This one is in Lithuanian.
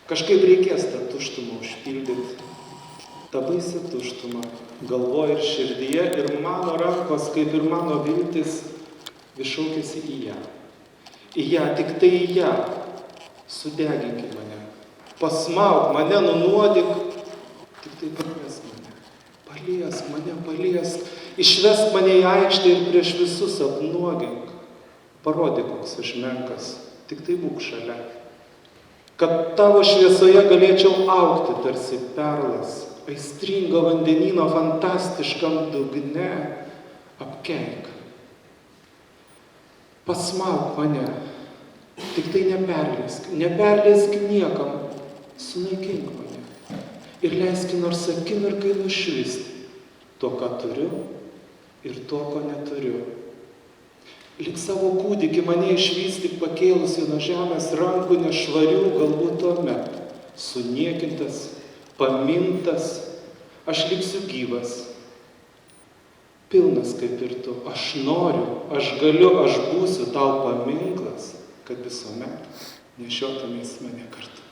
Kažkaip reikės tą tuštumą užpildyti, tą baisę tuštumą galvoje ir širdyje, ir mano rankos, kaip ir mano viltis, vis šaukiasi į ją. Į ją, tik tai į ją. Sudeginki mane, pasmauk mane, nunuodyk, tik tai paliesk mane. Paliesk mane, paliesk, išvesk mane į aikštę ir prieš visus apnuogink. Parodyk, koks aš menkas, tik tai būk šalia. Kad tavo šviesoje galėčiau augti tarsi perlas, aistringo vandenyno fantastiškam dugne, apkeik. Pasmauk mane, tik tai neperleisk niekam, sunaikink mane ir leiski nors akimirkai nušvisti to, ką turiu ir to, ko neturiu. Lik savo kūdikį mane išvystyk pakėlusi nuo žemės rankų nešvarių, galbūt tuomet, suniekintas, pamintas, aš liksiu gyvas, pilnas kaip ir tu. Aš noriu, aš galiu, aš būsiu tau paminklas, kad visuomet nešiotumės mane kartu.